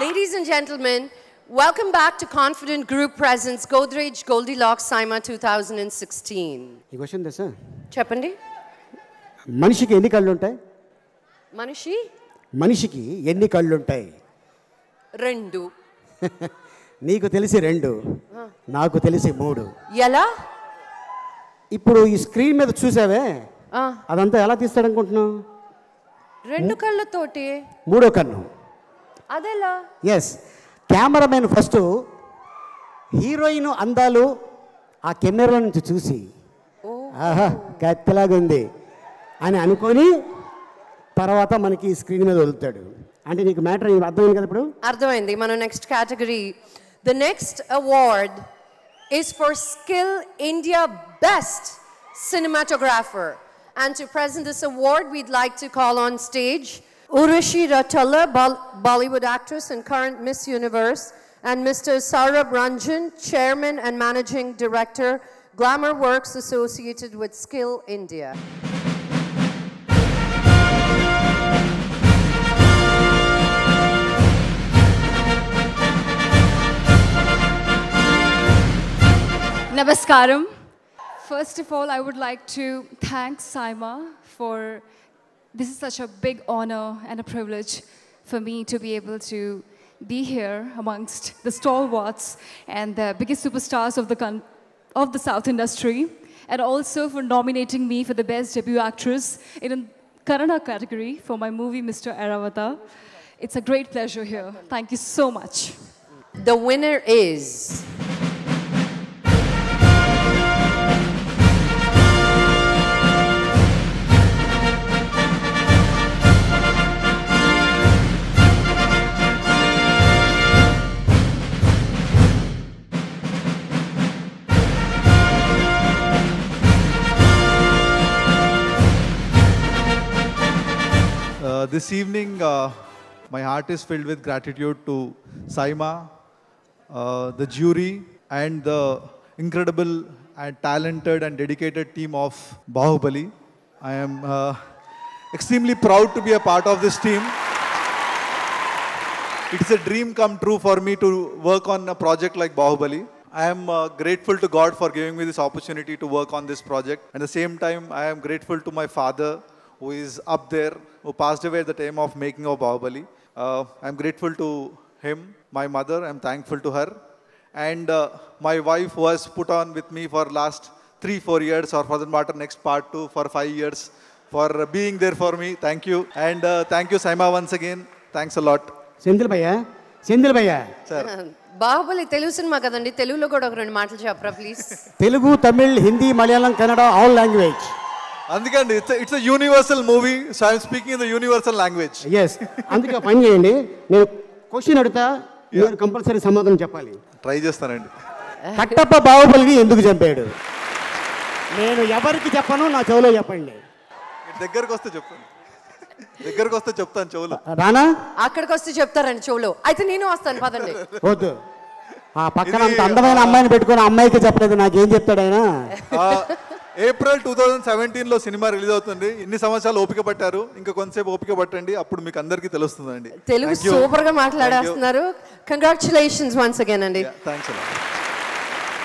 Ladies and gentlemen, welcome back to Confident Group Presents Godrej Goldilocks Saima 2016. ఈ question తెలుసా? చెప్పండి. మనిషికి ఎన్ని కళ్ళు ఉంటాయి? మనిషికి ఎన్ని కళ్ళు ఉంటాయి? 2. నీకు తెలిసి 2, నాకు తెలిసి 3. ఎలా? ఇప్పుడు ఈ స్క్రీన్ మీద చూసావే, అదంతా ఎలా తీస్తాడు అనుకుంటున్నావు? 2 కళ్ళతోటి 3వ కన్ను. అదెలా? ఎస్, కెమెరామెన్ ఫస్ట్ హీరోయిన్ అందాలు ఆ కెమెరా నుంచి చూసి ఆహా కత్తిలాగా ఉంది అని అనుకొని తర్వాత మనకి స్క్రీన్ మీద వదులుతాడు. అంటే నీకు మ్యాటర్ అర్థమైంది కదా? ఇప్పుడు అర్థమైంది. మనం next category. The next award is for Skill India Best Cinematographer. And to present this award, we'd like to call on stage Urvashi Rautela, Bollywood actress and current Miss Universe, and Mr. Saurabh Ranjan, Chairman and Managing Director, Glamour Works associated with Skill India. Namaskaram. First of all, I would like to thank Saima for this is such a big honor and a privilege for me to be able to be here amongst the stalwarts and the biggest superstars of the South industry, and also for nominating me for the best debut actress in a Kannada category for my movie Mr. Airavata. It's a great pleasure here. Thank you so much. The winner is this evening, my heart is filled with gratitude to Saima, the jury, and the incredible and talented and dedicated team of Bahubali. I am extremely proud to be a part of this team. It is a dream come true for me to work on a project like Bahubali. I am grateful to God for giving me this opportunity to work on this project. At the same time, I am grateful to my father, who is up there, who passed away at the time of making of Bahubali. I'm grateful to him, my mother, I'm thankful to her. And my wife, who has put on with me for last 3-4 years, or for that matter, next part 2 for 5 years, for being there for me. Thank you. And thank you, Saima, once again. Thanks a lot. Senthil భయ్యా sir, Baahubali Telugu cinema కదండి, తెలుగులో కూడా ఒక 2 మాటలు చెప్పరా please? Telugu, Tamil, Hindi, Malayalam, Kannada, all language. అందుకండి it's universal movie, so I'm speaking in the universal language. Yes, అందుకే పని చేయండి, నేను క్వశ్చన్ అడుగుతా, మీరు కంపల్సరీ సమాధానం చెప్పాలి. ట్రై చేస్తానండి. కట్టప్ప బాహుబలిని ఎందుకు చంపాడు? నేను ఎవరికి చెప్పను, నా చెవులో చెప్పండి. దగ్గరకు వస్తే చెప్తాను చెవులో. రానా? అక్కడికి వస్తే చెప్తారండి చెవులో. అయితే నేను వస్తాను, పదండి. వద్దు, ఆ పక్కన అంత అందమైన అమ్మాయిని పెట్టుకుని అమ్మాయికి చెప్పలేదు, నాకేం చెప్తాడు ఆయన? ఏప్రిల్ 2017లో సినిమా రిలీజ్ అవుతుంది. ఇన్ని సంవత్సరాలు ఓపిక పట్టారు, ఇంకా కొంతసేపు ఓపిక పట్టండి, అప్పుడు మీకు అందరికీ తెలుస్తుందండి. తెలుగు సూపర్ గా మాట్లాడేస్తున్నారు. కంగ్రాచులేషన్స్ వన్స్ అగైన్ అండి. థ్యాంక్స్.